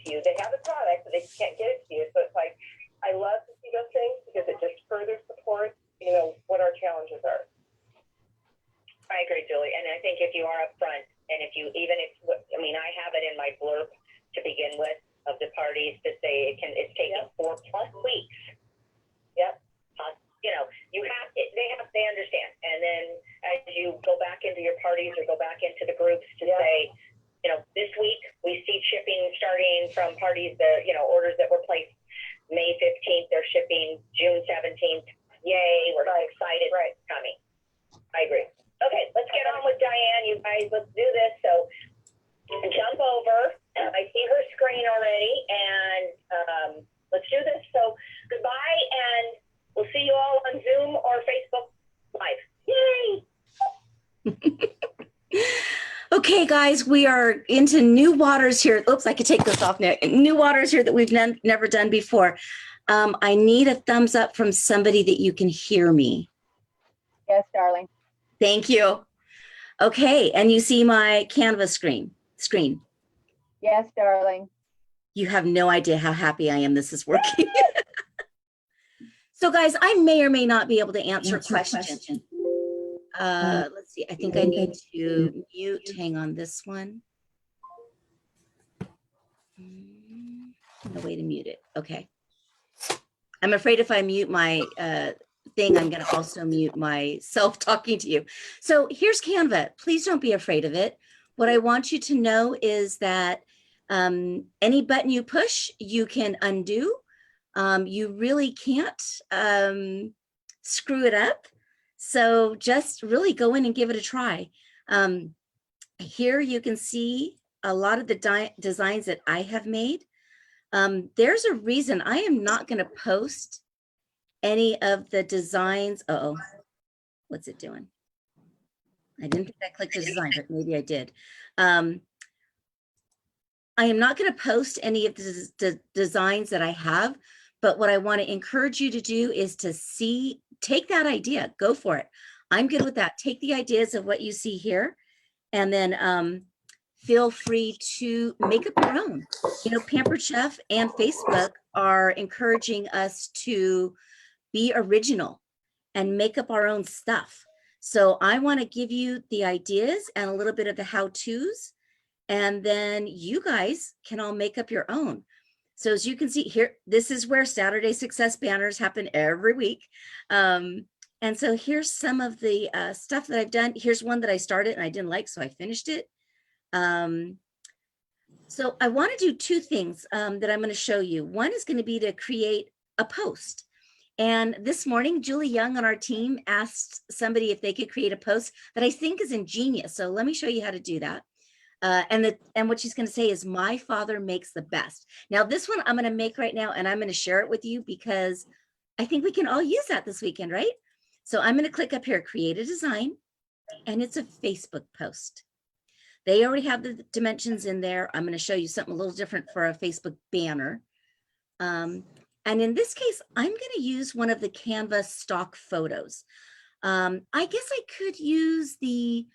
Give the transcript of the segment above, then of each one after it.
to you. They have the product, but they just can't get it to you. So it's like, I love to see those things because it just further supports, you know, what our challenges are. I agree, Julie. And I think if you are upfront, and if you, even if, I mean, I have it in my blurb to begin with of the parties to say it's taking 4+ weeks. Yep. You know, they understand. And then as you go back into your parties or go back into the groups to say, you know, this week we see shipping starting from parties, orders that were placed May 15th, they're shipping June 17th. Yay, we're excited. Right. It's coming. I agree. Okay, let's get on with Diane. You guys, let's do this. So jump over. I see her screen already, and let's do this. So goodbye, and we'll see you all on Zoom or Facebook Live. Yay! Okay, guys, we are into new waters here. Oops, I could take this off now. New waters here that we've never done before. I need a thumbs up from somebody that you can hear me. Yes, darling. Thank you. Okay, and you see my Canva screen. Yes, darling. You have no idea how happy I am this is working. So guys, I may or may not be able to answer questions. Let's see, I think I need to mute, hang on this one. No way to mute it, okay. I'm afraid if I mute my thing, I'm gonna also mute myself talking to you. So here's Canva, please don't be afraid of it. What I want you to know is that any button you push, you can undo. You really can't screw it up. So just really go in and give it a try. Here you can see a lot of the designs that I have made. There's a reason I am not going to post any of the designs. Uh-oh, what's it doing? I didn't think I clicked the design, but maybe I did. I am not going to post any of the designs that I have, but what I want to encourage you to do is to take that idea, go for it. I'm good with that. Take the ideas of what you see here, and then feel free to make up your own. You know, Pampered Chef and Facebook are encouraging us to be original and make up our own stuff. So I want to give you the ideas and a little bit of the how-tos, and then you guys can all make up your own. So as you can see here, this is where Saturday Success banners happen every week. And so here's some of the stuff that I've done. Here's one that I started and I didn't like, so I finished it. So I want to do two things that I'm going to show you. One is going to be to create a post. And this morning, Julie Young on our team asked somebody if they could create a post that I think is ingenious. So let me show you how to do that. And what she's going to say is, my father makes the best. Now, this one I'm going to make right now, and I'm going to share it with you because I think we can all use that this weekend, right? So I'm going to click up here, create a design, and it's a Facebook post. They already have the dimensions in there. I'm going to show you something a little different for a Facebook banner. And in this case, I'm going to use one of the Canva stock photos. I guess I could use the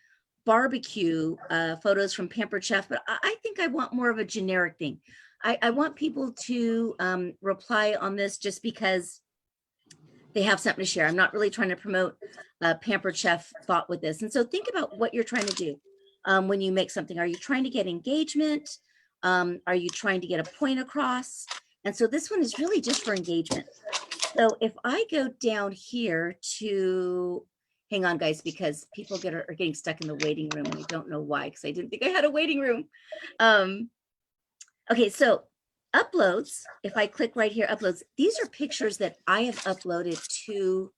barbecue photos from Pampered Chef, but I think I want more of a generic thing. I want people to reply on this just because they have something to share. I'm not really trying to promote Pampered Chef thought with this. And so think about what you're trying to do when you make something. Are you trying to get engagement? Are you trying to get a point across? And so this one is really just for engagement. So if I go down here to, hang on guys, because people are getting stuck in the waiting room and I don't know why, because I didn't think I had a waiting room. Okay, so uploads, if I click right here, uploads, these are pictures that I have uploaded to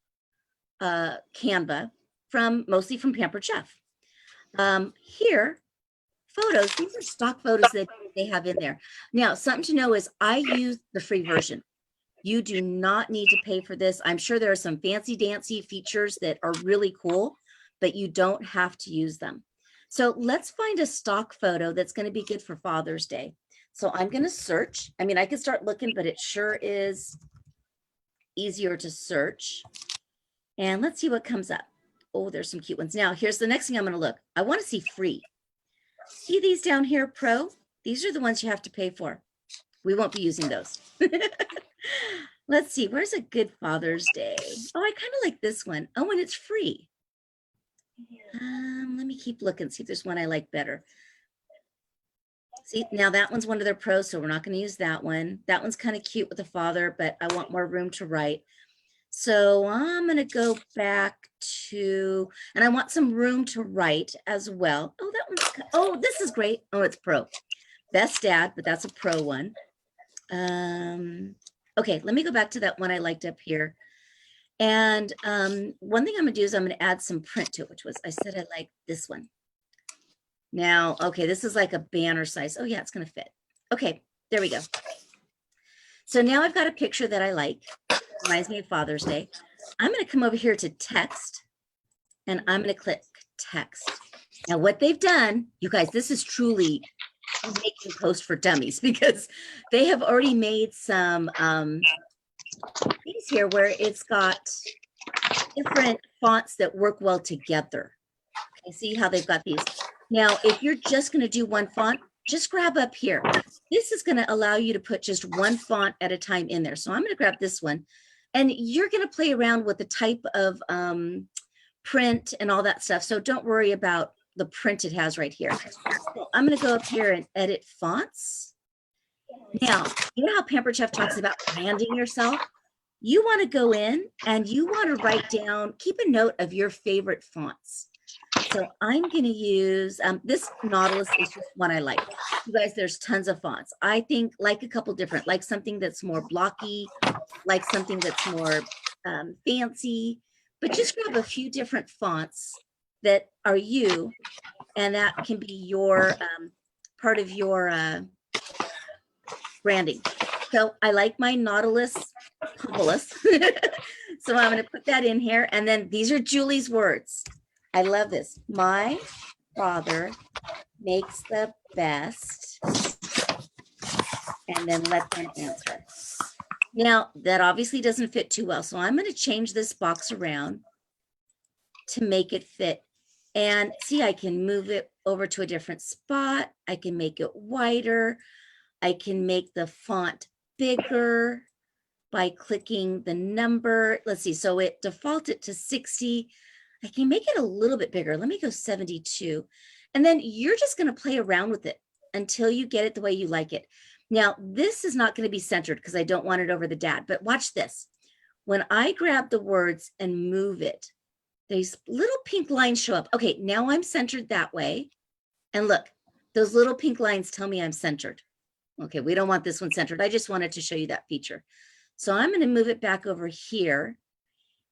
Canva mostly from Pampered Chef. Here, photos, these are stock photos that they have in there. Now, something to know is I use the free version. You do not need to pay for this. I'm sure there are some fancy dancy features that are really cool, but you don't have to use them. So let's find a stock photo that's going to be good for Father's Day. So I'm going to search. I mean, I could start looking, but it sure is easier to search. And let's see what comes up. Oh, there's some cute ones. Now, here's the next thing I'm going to look. I want to see free. See these down here, Pro? These are the ones you have to pay for. We won't be using those. Let's see, where's a good Father's Day? Oh, I kind of like this one. Oh, and it's free. Let me keep looking, see if there's one I like better. See, now that one's one of their pros, so we're not going to use that one. That one's kind of cute with the father, but I want more room to write. So I'm going to go back to, and I want some room to write as well. Oh, that one's, oh, this is great. Oh, it's pro. Best Dad, but that's a pro one. Okay, let me go back to that one I liked up here. And one thing I'm gonna do is I'm gonna add some print to it, which was, I said I like this one. Now, okay, this is like a banner size. Oh yeah, it's gonna fit. Okay, there we go. So now I've got a picture that I like. Reminds me of Father's Day. I'm gonna come over here to text and I'm gonna click text. Now what they've done, you guys, this is truly making post for dummies because they have already made some things here where it's got different fonts that work well together. Okay, see how they've got these. Now, if you're just going to do one font, just grab up here. This is going to allow you to put just one font at a time in there. So I'm going to grab this one and you're going to play around with the type of print and all that stuff. So don't worry about the print it has right here. So I'm going to go up here and edit fonts. Now, you know how Pampered Chef talks about branding yourself? You want to go in and you want to write down, keep a note of your favorite fonts. So I'm going to use, this Nautilus is just one I like. You guys, there's tons of fonts. I think like a couple different, like something that's more blocky, like something that's more fancy, but just grab a few different fonts that are you, and that can be your part of your branding. So I like my Nautilus Populus. So I'm going to put that in here. And then these are Julie's words. I love this. My father makes the best. And then let them answer. Now that obviously doesn't fit too well. So I'm going to change this box around to make it fit. And see, I can move it over to a different spot. I can make it wider. I can make the font bigger by clicking the number. Let's see, so it defaulted to 60. I can make it a little bit bigger. Let me go 72. And then you're just going to play around with it until you get it the way you like it. Now, this is not going to be centered because I don't want it over the dad, but watch this. When I grab the words and move it, these little pink lines show up. Okay, now I'm centered that way. And look, those little pink lines tell me I'm centered. Okay, we don't want this one centered. I just wanted to show you that feature. So I'm going to move it back over here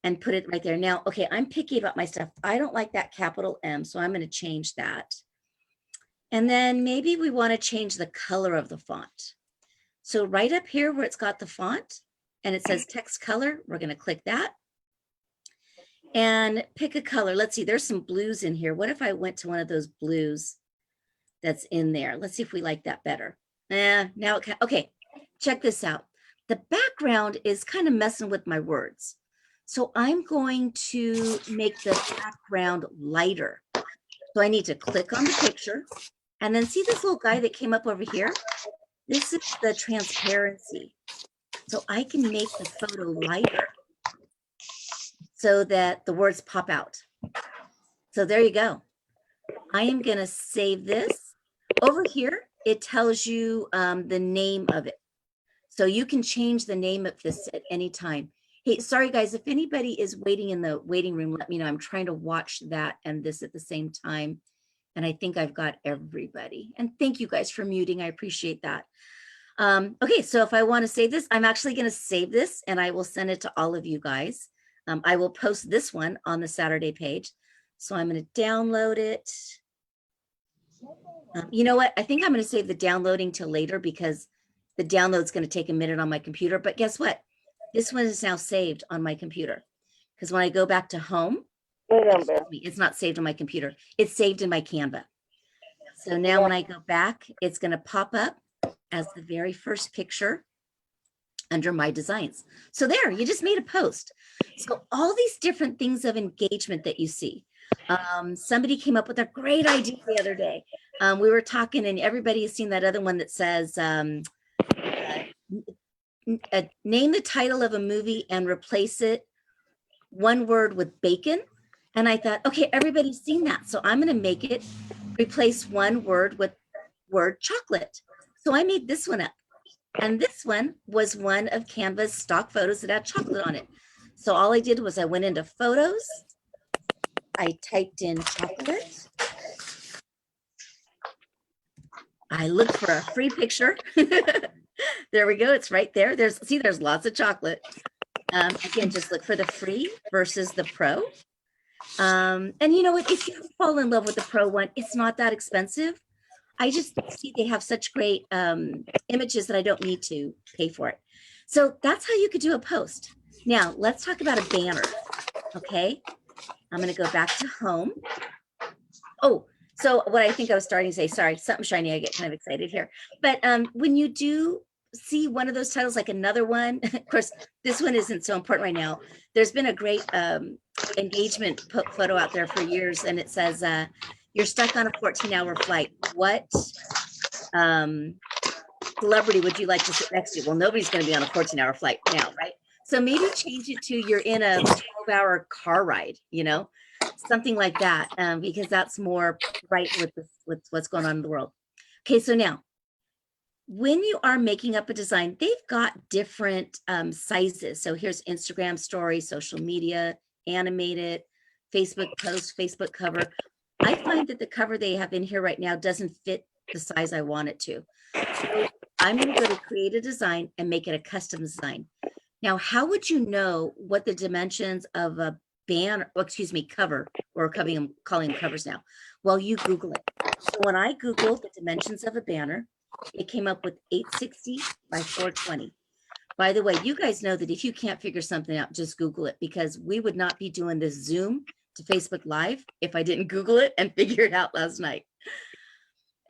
and put it right there. Now, okay, I'm picky about my stuff. I don't like that capital M, so I'm going to change that. And then maybe we want to change the color of the font. So right up here where it's got the font and it says text color, we're going to click that and pick a color. Let's see, there's some blues in here. What if I went to one of those blues that's in there? Let's see if we like that better. Now it can, okay, check this out. The background is kind of messing with my words. So I'm going to make the background lighter. So I need to click on the picture and then see this little guy that came up over here? This is the transparency. So I can make the photo lighter so that the words pop out. So there you go. I am going to save this. Over here, it tells you the name of it. So you can change the name of this at any time. Hey, sorry guys, if anybody is waiting in the waiting room, let me know. I'm trying to watch that and this at the same time. And I think I've got everybody. And thank you guys for muting. I appreciate that. Okay, so if I want to save this, I'm actually going to save this and I will send it to all of you guys. I will post this one on the Saturday page. So I'm going to download it. You know what? I think I'm going to save the downloading till later because the download's going to take a minute on my computer. But guess what? This one is now saved on my computer because when I go back to home, it's not saved on my computer. It's saved in my Canva. So now when I go back, it's going to pop up as the very first picture under my designs. So there, you just made a post. So all these different things of engagement that you see. Somebody came up with a great idea the other day. We were talking and everybody has seen that other one that says, name the title of a movie and replace it one word with bacon. And I thought, okay, everybody's seen that. So I'm going to make it replace one word with word chocolate. So I made this one up. And this one was one of Canva's stock photos that had chocolate on it. So all I did was I went into photos. I typed in chocolate. I looked for a free picture. There we go. It's right there. There's lots of chocolate. Again, just look for the free versus the pro. And you know what? If you fall in love with the pro one, it's not that expensive. I just see they have such great images that I don't need to pay for it. So that's how you could do a post. Now let's talk about a banner. Okay. I'm going to go back to home. Oh, so what I think I was starting to say, sorry, something shiny. I get kind of excited here. But when you do see one of those titles, like another one, of course, this one isn't so important right now. There's been a great engagement photo out there for years. And it says, you're stuck on a 14-hour flight. What celebrity would you like to sit next to? Well, nobody's going to be on a 14-hour flight now, right? So maybe change it to you're in a 12-hour car ride, you know, something like that, because that's more right with what's going on in the world. Okay, so now, when you are making up a design, they've got different sizes. So here's Instagram story, social media, animated, Facebook post, Facebook cover. I find that the cover they have in here right now doesn't fit the size I want it to. So I'm going to go to create a design and make it a custom design. Now, how would you know what the dimensions of a banner, cover, or calling them covers now? Well, you Google it. So when I Googled the dimensions of a banner, it came up with 860 by 420. By the way, you guys know that if you can't figure something out, just Google it, because we would not be doing this Zoom to Facebook Live if I didn't Google it and figure it out last night.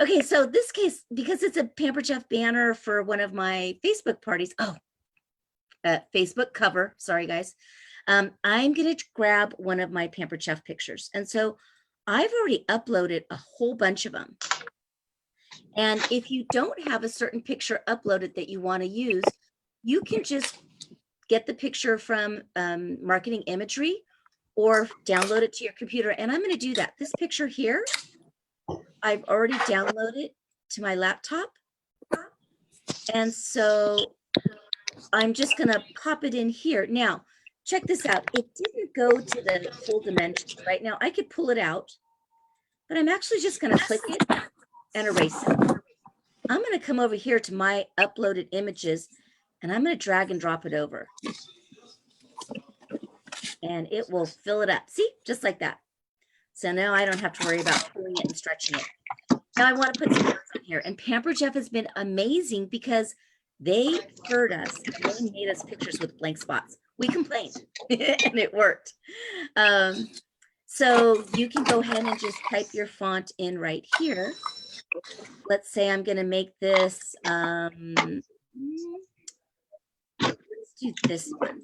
Okay, so this case, because it's a Pampered Chef banner for one of my Facebook parties, Facebook cover, sorry guys, I'm going to grab one of my Pampered Chef pictures. And so I've already uploaded a whole bunch of them. And if you don't have a certain picture uploaded that you want to use, you can just get the picture from Marketing Imagery or download it to your computer. And I'm going to do that. This picture here, I've already downloaded to my laptop. And so I'm just going to pop it in here. Now, check this out. It didn't go to the full dimensions right now. I could pull it out, but I'm actually just going to click it and erase it. I'm going to come over here to my uploaded images, and I'm going to drag and drop it over. And it will fill it up. See, just like that. So now I don't have to worry about pulling it and stretching it. Now I want to put some words in here. And Pampered Chef has been amazing because they heard us and they made us pictures with blank spots. We complained and it worked. So you can go ahead and just type your font in right here. Let's say I'm going to make this, let's do this one.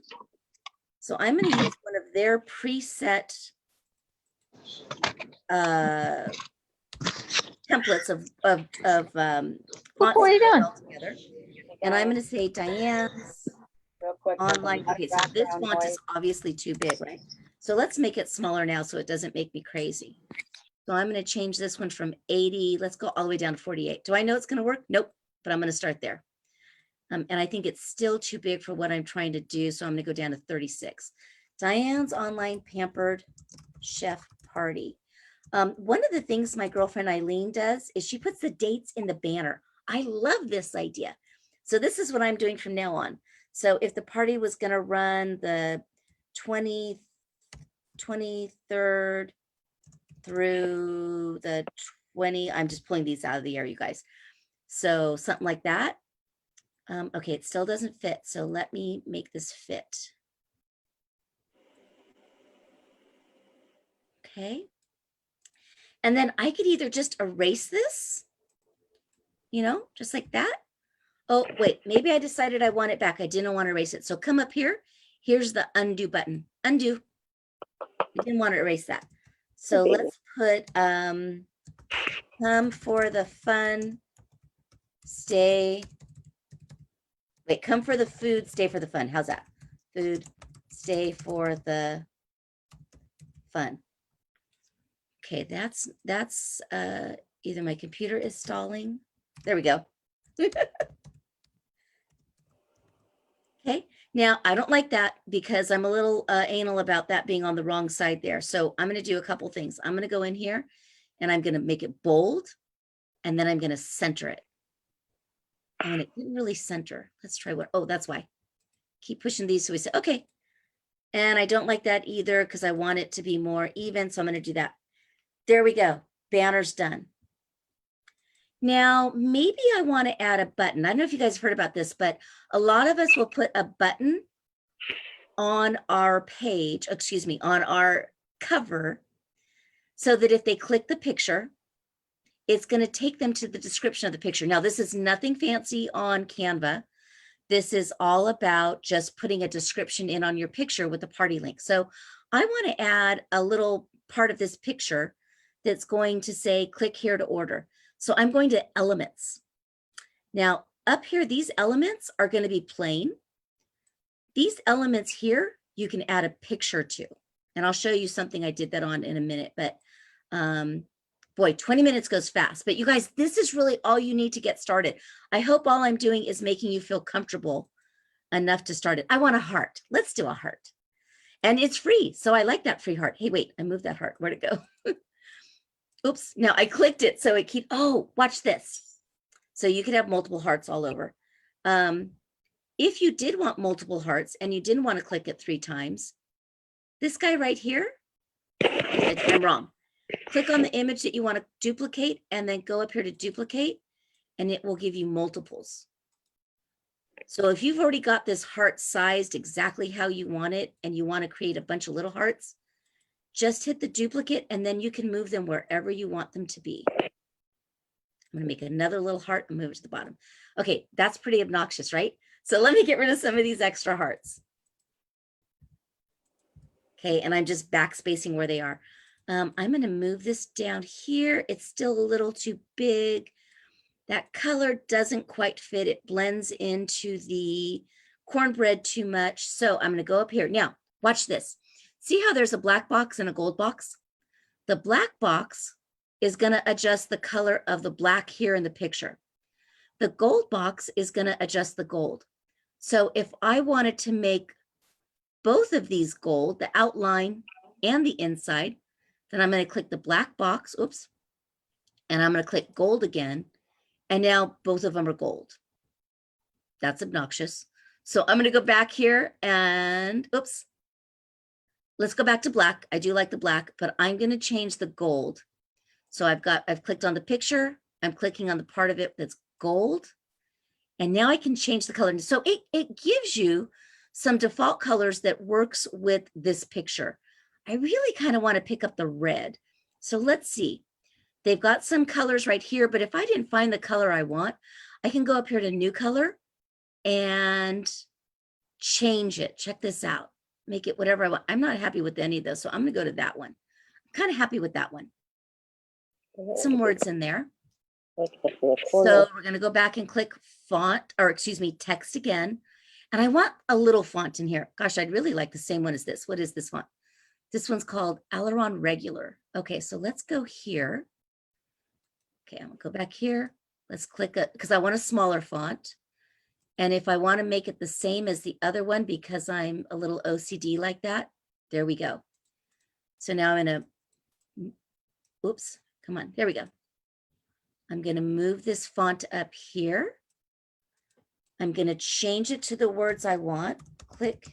So I'm going to use one of their preset templates of What are you doing? together. And I'm going to say Diane's online. Okay, so this font is obviously too big, right? So let's make it smaller now so it doesn't make me crazy. So I'm going to change this one from 80. Let's go all the way down to 48. Do I know it's going to work? Nope, but I'm going to start there. And I think it's still too big for what I'm trying to do. So I'm going to go down to 36. Diane's online Pampered Chef party. One of the things my girlfriend Eileen does is she puts the dates in the banner. I love this idea. So this is what I'm doing from now on. So if the party was going to run the 23rd through the 20, I'm just pulling these out of the air, you guys. So something like that. Okay, it still doesn't fit. So let me make this fit. Okay. And then I could either just erase this, you know, just like that. Oh, wait, maybe I decided I want it back. I didn't want to erase it. So come up here. Here's the undo button. Undo. I didn't want to erase that. So let's put come for the fun, stay Wait, come for the food, stay for the fun. How's that? Food, stay for the fun. Okay, that's either my computer is stalling. There we go. Okay, now I don't like that because I'm a little anal about that being on the wrong side there. So I'm going to do a couple things. I'm going to go in here and I'm going to make it bold, and then I'm going to center it. And it didn't really center. Let's try what. Oh, that's why. Keep pushing these so we say, okay. And I don't like that either because I want it to be more even. So I'm going to do that. There we go. Banner's done. Now, maybe I want to add a button. I don't know if you guys have heard about this, but a lot of us will put a button on our page, excuse me, on our cover, so that if they click the picture, it's going to take them to the description of the picture. Now, this is nothing fancy on Canva. This is all about just putting a description in on your picture with a party link. So I want to add a little part of this picture that's going to say, click here to order. So I'm going to elements. Now up here, these elements are going to be plain. These elements here, you can add a picture to, and I'll show you something I did that on in a minute, but boy, 20 minutes goes fast. But you guys, this is really all you need to get started. I hope all I'm doing is making you feel comfortable enough to start it. I want a heart. Let's do a heart. And it's free. So I like that free heart. Hey, wait, I moved that heart. Where'd it go? Oops. Now I clicked it. So it keep, oh, watch this. So you could have multiple hearts all over. If you did want multiple hearts and you didn't want to click it 3 times, this guy right here, I'm wrong. Click on the image that you want to duplicate and then go up here to duplicate, and it will give you multiples. So if you've already got this heart sized exactly how you want it and you want to create a bunch of little hearts, just hit the duplicate and then you can move them wherever you want them to be. I'm going to make another little heart and move it to the bottom. Okay, that's pretty obnoxious, right? So let me get rid of some of these extra hearts. Okay, and I'm just backspacing where they are. I'm going to move this down here. It's still a little too big. That color doesn't quite fit. It blends into the cornbread too much. So I'm going to go up here. Now, watch this. See how there's a black box and a gold box? The black box is going to adjust the color of the black here in the picture. The gold box is going to adjust the gold. So if I wanted to make both of these gold, the outline and the inside, then I'm going to click the black box, oops, and I'm going to click gold again. And now both of them are gold. That's obnoxious. So I'm going to go back here and, oops, let's go back to black. I do like the black, but I'm going to change the gold. So I've clicked on the picture. I'm clicking on the part of it that's gold. And now I can change the color. So it gives you some default colors that works with this picture. I really kind of want to pick up the red. So let's see. They've got some colors right here, but if I didn't find the color I want, I can go up here to new color and change it. Check this out. Make it whatever I want. I'm not happy with any of those, so I'm going to go to that one. I'm kind of happy with that one. Some words in there. So we're going to go back and click font, or excuse me, text again. And I want a little font in here. Gosh, I'd really like the same one as this. What is this font? This one's called Aileron Regular. Okay, so let's go here. Okay, I'm gonna go back here. Let's click it because I want a smaller font. And if I want to make it the same as the other one, because I'm a little OCD like that, there we go. So now I'm gonna, oops, come on, there we go. I'm gonna move this font up here. I'm gonna change it to the words I want. Click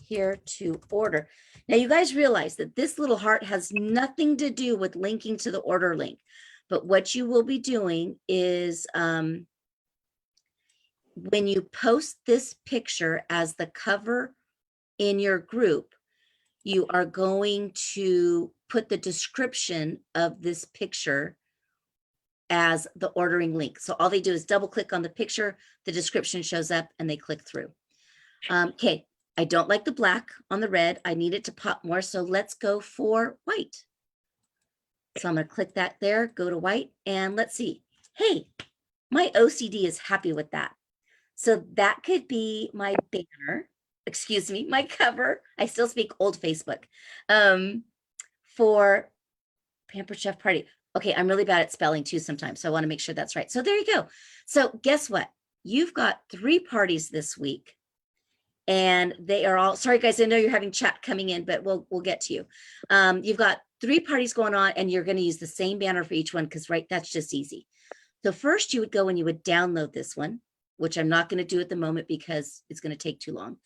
here to order. Now you guys realize that this little heart has nothing to do with linking to the order link. But what you will be doing is when you post this picture as the cover in your group, you are going to put the description of this picture as the ordering link. So all they do is double click on the picture, the description shows up and they click through. Okay, I don't like the black on the red. I need it to pop more. So let's go for white. So I'm going to click that there, go to white, and let's see. Hey, my OCD is happy with that. So that could be my banner, excuse me, my cover. I still speak old Facebook, for Pampered Chef Party. Okay, I'm really bad at spelling too sometimes, so I want to make sure that's right. So there you go. So guess what? You've got 3 parties this week, and they are all, sorry guys, I know you're having chat coming in, but we'll get to you. You've got 3 parties going on, and you're going to use the same banner for each one because, right, that's just easy. So first you would go and you would download this one, which I'm not going to do at the moment because it's going to take too long.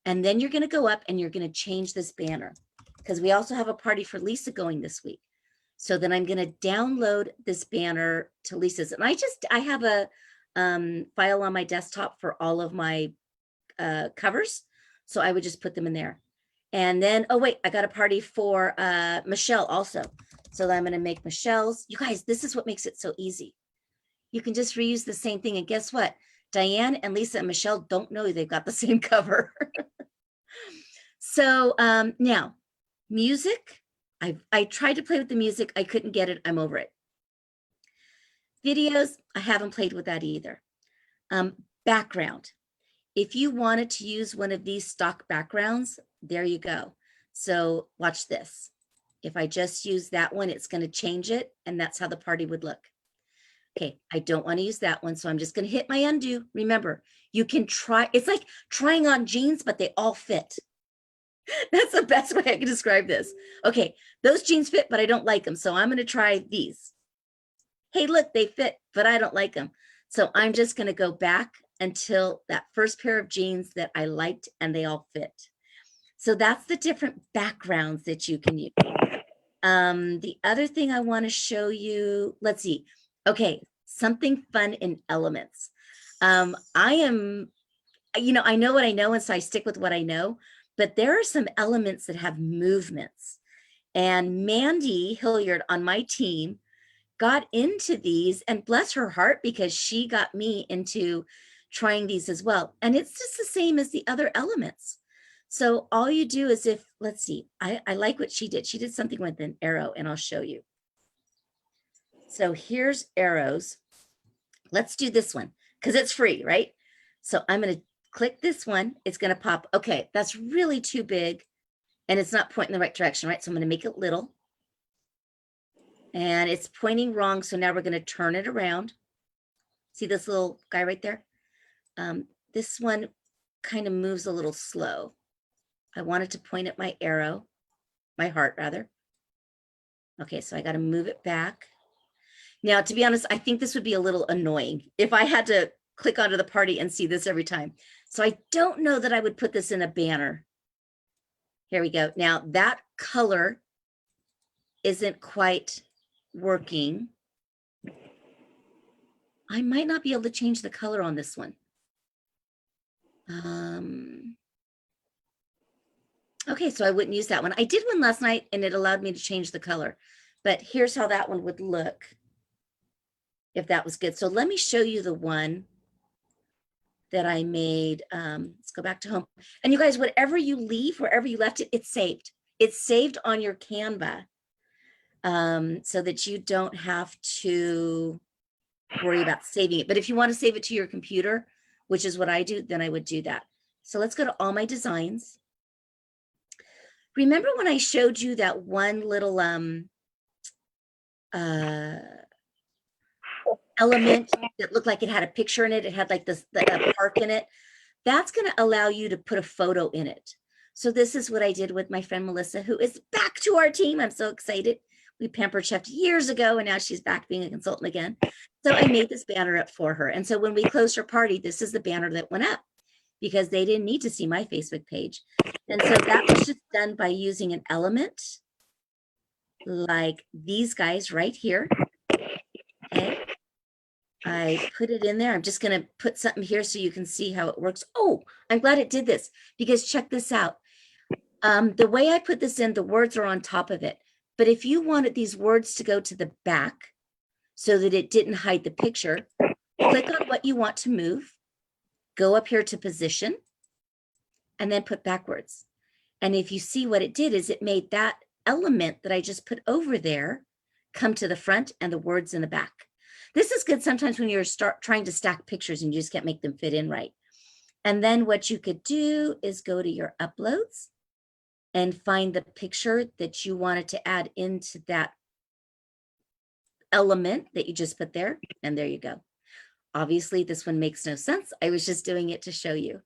And then you're going to go up and you're going to change this banner because we also have a party for Lisa going this week. So then I'm going to download this banner to Lisa's. And I have a file on my desktop for all of my covers. So I would just put them in there. And then, oh wait, I got a party for Michelle also. So I'm going to make Michelle's. You guys, this is what makes it so easy. You can just reuse the same thing. And guess what? Diane and Lisa and Michelle don't know they've got the same cover. So now, music. I tried to play with the music. I couldn't get it. I'm over it. Videos, I haven't played with that either. Background. If you wanted to use one of these stock backgrounds, there you go. So watch this. If I just use that one, it's going to change it. And that's how the party would look. Okay, I don't want to use that one. So I'm just going to hit my undo. Remember, you can try, it's like trying on jeans, but they all fit. That's the best way I can describe this. Okay, those jeans fit, but I don't like them. So I'm going to try these. Hey, look, they fit, but I don't like them. So I'm just going to go back until that first pair of jeans that I liked and they all fit. So that's the different backgrounds that you can use. The other thing I want to show you, let's see. Okay, something fun in elements. I am, I know what I know, and so I stick with what I know, but there are some elements that have movements. And Mandy Hilliard on my team got into these, and bless her heart, because she got me into trying these as well. And it's just the same as the other elements. So all you do is let's see, I like what she did. She did something with an arrow, and I'll show you. So here's arrows. Let's do this one because it's free, right? So I'm going to click this one. It's going to pop. Okay, that's really too big and it's not pointing the right direction, right? So I'm going to make it little. And it's pointing wrong. So now we're going to turn it around. See this little guy right there? This one kind of moves a little slow. I wanted to point at my arrow, my heart rather. Okay, so I got to move it back. Now, to be honest, I think this would be a little annoying if I had to click onto the party and see this every time. So I don't know that I would put this in a banner. Here we go. Now that color isn't quite working. I might not be able to change the color on this one. Okay, so I wouldn't use that one. I did one last night and it allowed me to change the color, but here's how that one would look if that was good. So let me show you the one that I made. Let's go back to home. And you guys, whatever you leave, wherever you left it, it's saved. It's saved on your Canva so that you don't have to worry about saving it. But if you want to save it to your computer, which is what I do, then I would do that. So let's go to all my designs. Remember when I showed you that one little element that looked like it had a picture in it? It had like this a park in it. That's going to allow you to put a photo in it. So this is what I did with my friend Melissa, who is back to our team. I'm so excited. We pampered chefed years ago, and now she's back being a consultant again. So I made this banner up for her. And so when we closed her party, this is the banner that went up because they didn't need to see my Facebook page. And so that was just done by using an element like these guys right here. Okay. I put it in there. I'm just going to put something here so you can see how it works. Oh, I'm glad it did this because check this out. The way I put this in, the words are on top of it. But if you wanted these words to go to the back so that it didn't hide the picture, click on what you want to move, go up here to position, and then put backwards. And if you see what it did is it made that element that I just put over there come to the front and the words in the back. This is good sometimes when you're trying to stack pictures and you just can't make them fit in right. And then what you could do is go to your uploads and find the picture that you wanted to add into that element that you just put there. And there you go. Obviously, this one makes no sense. I was just doing it to show you.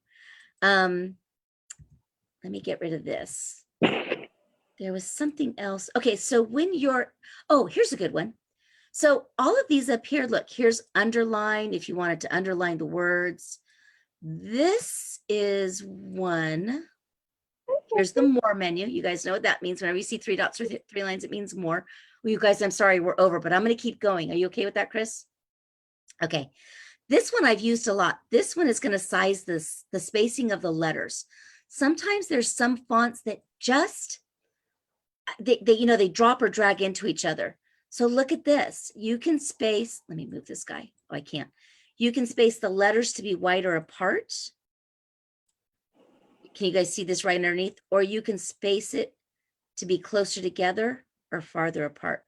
Let me get rid of this. There was something else. Okay, so when you're, oh, here's a good one. So all of these up here, look, here's underline if you wanted to underline the words. This is one. Here's the more menu. You guys know what that means. Whenever you see 3 dots or 3 lines, it means more. Well, you guys, I'm sorry, we're over, but I'm going to keep going. Are you okay with that, Chris? Okay. This one I've used a lot. This one is going to size the spacing of the letters. Sometimes there's some fonts that just, they drop or drag into each other. So look at this. You can space, let me move this guy. Oh, I can't. You can space the letters to be wider apart. Can you guys see this right underneath? Or you can space it to be closer together or farther apart.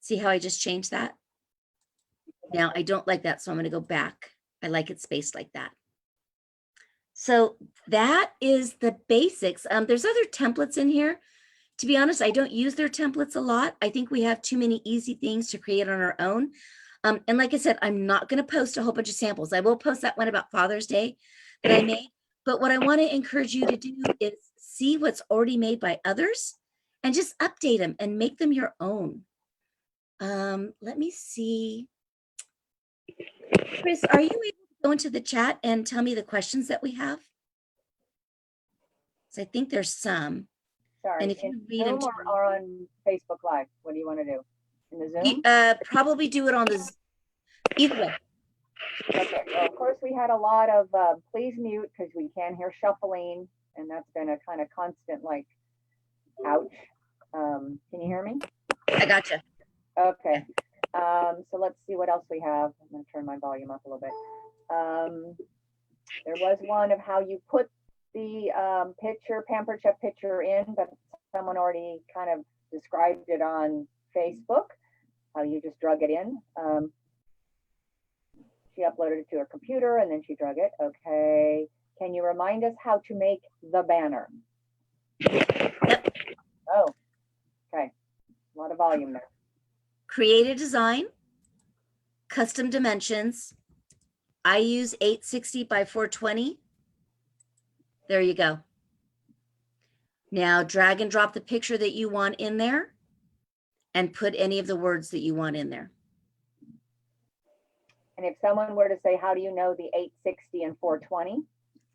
See how I just changed that? Now I don't like that, so I'm going to go back. I like it spaced like that. So that is the basics. There's other templates in here. To be honest, I don't use their templates a lot. I think we have too many easy things to create on our own. And like I said, I'm not going to post a whole bunch of samples. I will post that one about Father's Day that I made. But what I want to encourage you to do is see what's already made by others and just update them and make them your own. Let me see. Chris, are you able to go into the chat and tell me the questions that we have? So I think there's some. Sorry, and if you read them or on Facebook Live, what do you want to do? In the Zoom? Probably do it on the either way. Okay, well, of course, we had a lot of please mute because we can hear shuffling, and that's been a kind of constant, like, ouch. Can you hear me? I gotcha. Okay. So let's see what else we have. I'm going to turn my volume up a little bit. There was one of how you put the Pampered Chef picture in, but someone already kind of described it on Facebook, how you just drug it in. She uploaded it to her computer and then she drug it. Okay. Can you remind us how to make the banner? Yep. Oh, okay. A lot of volume there. Create a design, custom dimensions. I use 860 by 420. There you go. Now drag and drop the picture that you want in there and put any of the words that you want in there. And if someone were to say, how do you know the 860 and 420?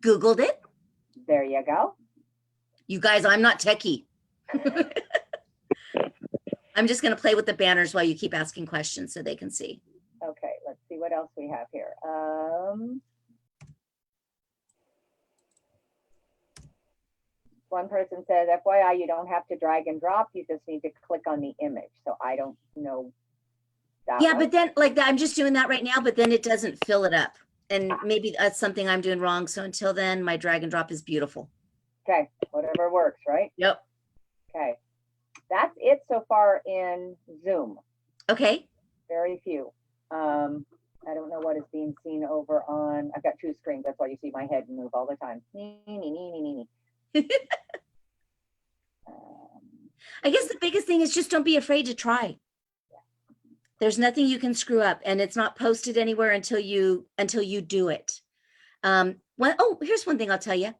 Googled it. There you go. You guys, I'm not techie. I'm just going to play with the banners while you keep asking questions so they can see. Okay, let's see what else we have here. One person says, FYI, you don't have to drag and drop. You just need to click on the image. So I don't know that. Yeah, but then like that, I'm just doing that right now, but then it doesn't fill it up. And maybe that's something I'm doing wrong. So until then, my drag and drop is beautiful. Okay, whatever works, right? Yep. Okay, that's it so far in Zoom. Okay. Very few. I don't know what is being seen over on, I've got 2 screens. That's why you see my head move all the time. I guess the biggest thing is just don't be afraid to try. There's nothing you can screw up, and it's not posted anywhere until you do it. Oh, here's one thing I'll tell you.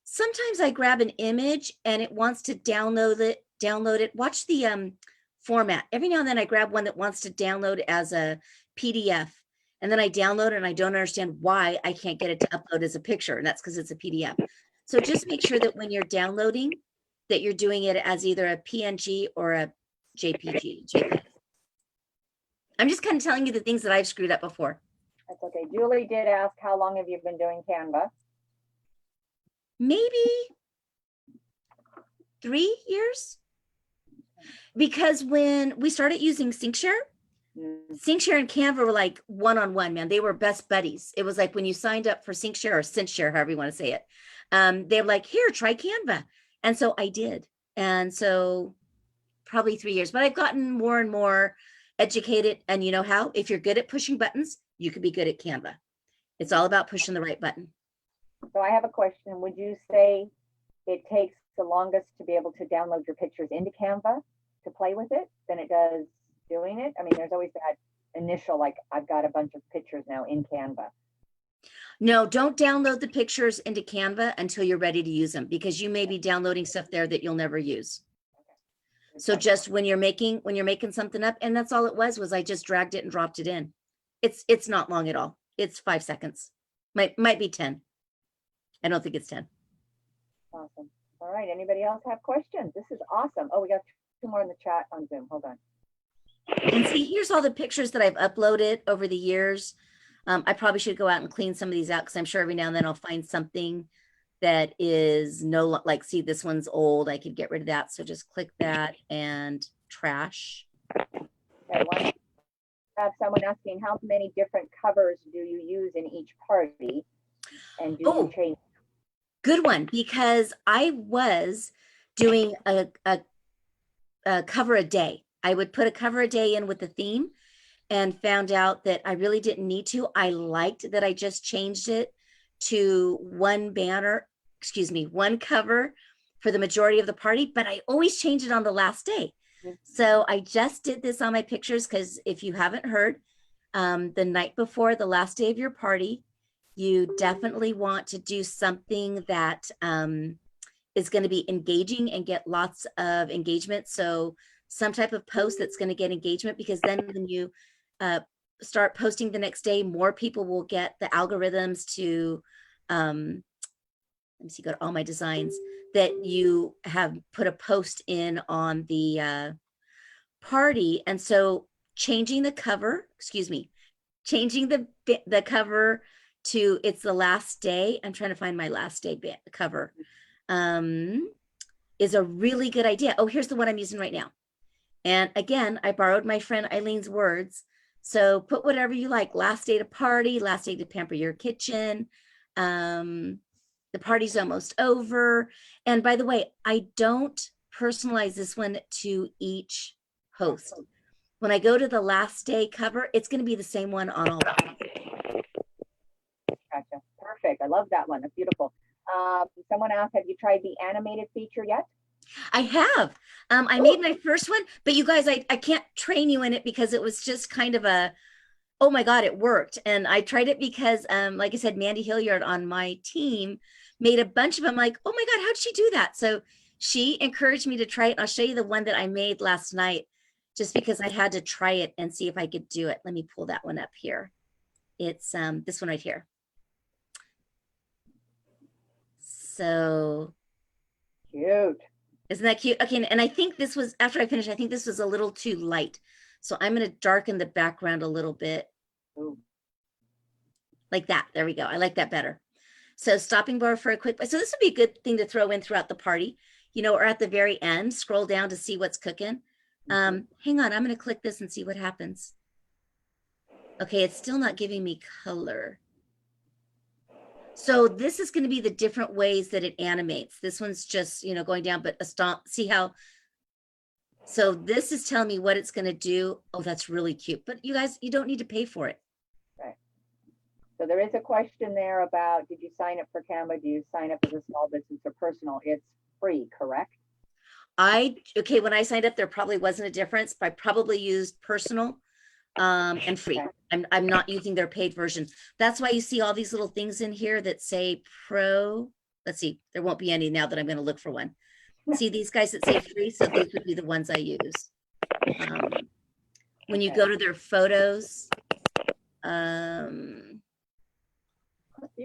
Sometimes I grab an image and it wants to download it. Watch the format. Every now and then I grab one that wants to download as a PDF, and then I download it and I don't understand why I can't get it to upload as a picture, and that's because it's a PDF. So just make sure that when you're downloading that you're doing it as either a PNG or a JPG. I'm just kind of telling you the things that I've screwed up before. That's okay. Julie did ask, how long have you been doing Canva? Maybe 3 years. Because when we started using SyncShare, SyncShare and Canva were like one-on-one, man. They were best buddies. It was like when you signed up for SyncShare or SyncShare, however you want to say it. They're like, here, try Canva. And so I did. And so probably 3 years, but I've gotten more and more educated, and you know how? If you're good at pushing buttons, you could be good at Canva. It's all about pushing the right button. So I have a question. Would you say it takes the longest to be able to download your pictures into Canva to play with it than it does doing it? I mean, there's always that initial, like, I've got a bunch of pictures now in Canva. No, don't download the pictures into Canva until you're ready to use them, because you may be downloading stuff there that you'll never use. So just when you're making something up, and that's all it was I just dragged it and dropped it in. It's not long at all. It's 5 seconds. Might be 10. I don't think it's 10. Awesome. All right. Anybody else have questions? This is awesome. Oh, we got 2 more in the chat on Zoom. Hold on. And see, here's all the pictures that I've uploaded over the years. I probably should go out and clean some of these out, because I'm sure every now and then I'll find something that is like, see, this one's old. I could get rid of that. So just click that and trash. Okay, have someone asking, how many different covers do you use in each party? And do you change? Good one, because I was doing a cover a day. I would put a cover a day in with the theme, and found out that I really didn't need to. I liked that I just changed it to one cover for the majority of the party, but I always change it on the last day. So I just did this on my pictures, because if you haven't heard, the night before the last day of your party, you definitely want to do something that is going to be engaging and get lots of engagement. So some type of post that's going to get engagement, because then when you start posting the next day, more people will get the algorithms to, let me see, go to all my designs, that you have put a post in on the party. And so changing the cover, changing the cover to it's the last day. I'm trying to find my last day cover, is a really good idea. Oh, here's the one I'm using right now. And again, I borrowed my friend Eileen's words. So put whatever you like, last day to party, last day to pamper your kitchen. The party's almost over. And by the way, I don't personalize this one to each host. When I go to the last day cover, it's going to be the same one on all. Gotcha. Perfect. I love that one. That's beautiful. Someone asked, have you tried the animated feature yet? I have. I made my first one, but you guys, I can't train you in it, because it was just kind of a, oh my God, it worked. And I tried it because, like I said, Mandy Hilliard on my team made a bunch of them. Like, oh my God, how did she do that? So she encouraged me to try it. I'll show you the one that I made last night, just because I had to try it and see if I could do it. Let me pull that one up here. It's this one right here. So cute. Isn't that cute? Okay, and I think this was, after I finished, I think this was a little too light. So I'm going to darken the background a little bit. Ooh. Like that. There we go. I like that better. So stopping bar for a quick, so this would be a good thing to throw in throughout the party, you know, or at the very end, scroll down to see what's cooking. Hang on, I'm going to click this and see what happens. Okay, it's still not giving me color. So this is going to be the different ways that it animates. This one's just, you know, going down, but a stomp, see how, so this is telling me what it's going to do. Oh, that's really cute. But you guys, you don't need to pay for it. Right. So there is a question there about, did you sign up for Canva? Do you sign up as a small business or personal? It's free, correct? Okay, when I signed up, there probably wasn't a difference, but I probably used personal and free. Okay. I'm not using their paid version. That's why you see all these little things in here that say pro. Let's see, there won't be any now that I'm going to look for one. See these guys that say free, so these would be the ones I use. When you go to their photos, you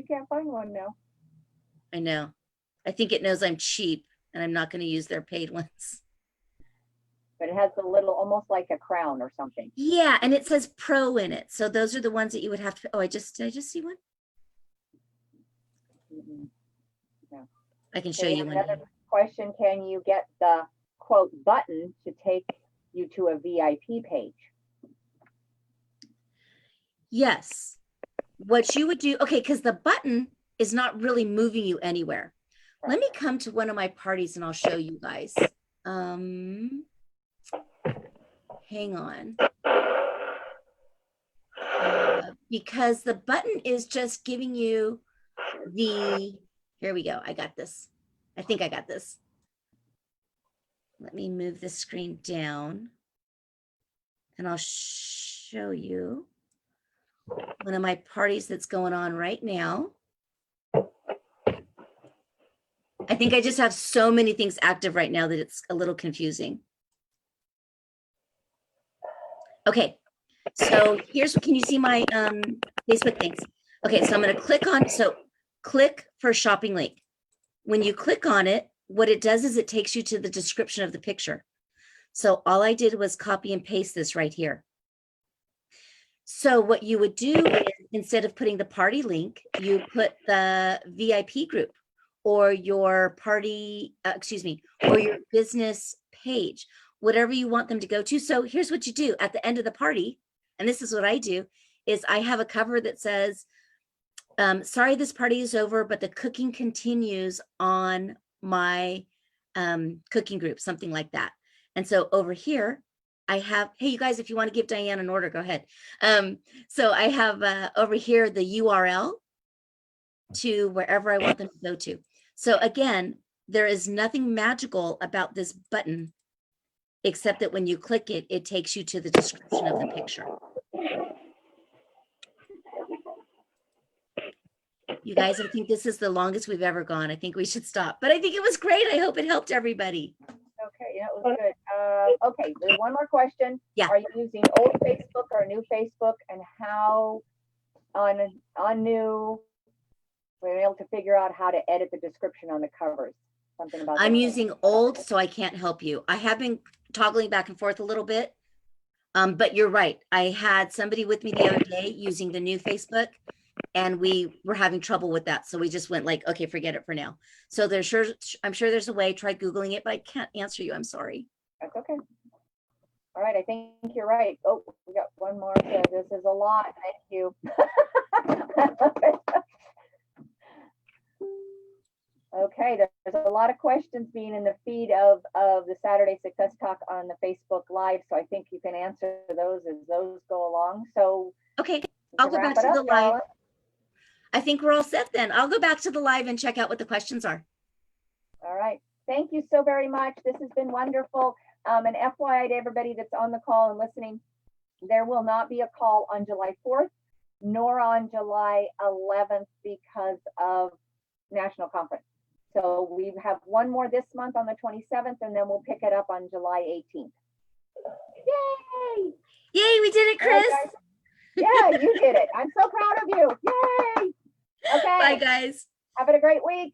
can't find one now. I know. I think it knows I'm cheap and I'm not going to use their paid ones. But it has a little, almost like a crown or something. Yeah, and it says pro in it. So those are the ones that you would have to, oh, did I just see one? No. I can show you one. Another question, can you get the quote button to take you to a VIP page? Yes. What you would do, okay, because the button is not really moving you anywhere. Right. Let me come to one of my parties and I'll show you guys. hang on. Because the button is just giving you here we go. I got this. I think I got this. Let me move the screen down and I'll show you one of my parties that's going on right now. I think I just have so many things active right now that it's a little confusing. Okay, so can you see my Facebook things? Okay, so I'm going to click for shopping link. When you click on it, what it does is it takes you to the description of the picture. So all I did was copy and paste this right here. So what you would do is, instead of putting the party link, you put the VIP group or your party, or your business page, whatever you want them to go to. So here's what you do at the end of the party. And this is what I do is I have a cover that says, sorry, this party is over, but the cooking continues on my cooking group, something like that. And so over here, I have, hey, you guys, if you want to give Diane an order, go ahead. So I have over here the URL to wherever I want them to go to. So again, there is nothing magical about this button, except that when you click it, it takes you to the description of the picture. You guys, I think this is the longest we've ever gone. I think we should stop, but I think it was great. I hope it helped everybody. Okay, yeah, it was good. Okay, there's one more question. Yeah. Are you using old Facebook or new Facebook, and how on new we're able to figure out how to edit the description on the covers? Something about I'm that. using old, so I can't help you. I have been toggling back and forth a little bit, but you're right. I had somebody with me the other day using the new Facebook, and we were having trouble with that. So we just went like, okay, forget it for now. So I'm sure there's a way. Try Googling it, but I can't answer you. I'm sorry. That's okay. All right, I think you're right. Oh, we got one more. So this is a lot. Thank you. Okay, there's a lot of questions being in the feed of the Saturday Success Talk on the Facebook Live. So I think you can answer those as those go along. So okay, I'll go back to the live. I think we're all set then. I'll go back to the live and check out what the questions are. All right. Thank you so very much. This has been wonderful. And FYI to everybody that's on the call and listening, there will not be a call on July 4th, nor on July 11th because of National Conference. So we have one more this month on the 27th, and then we'll pick it up on July 18th. Yay! Yay, we did it, Chris. Right, yeah, you did it. I'm so proud of you. Yay! Okay. Bye, guys. Have a great week.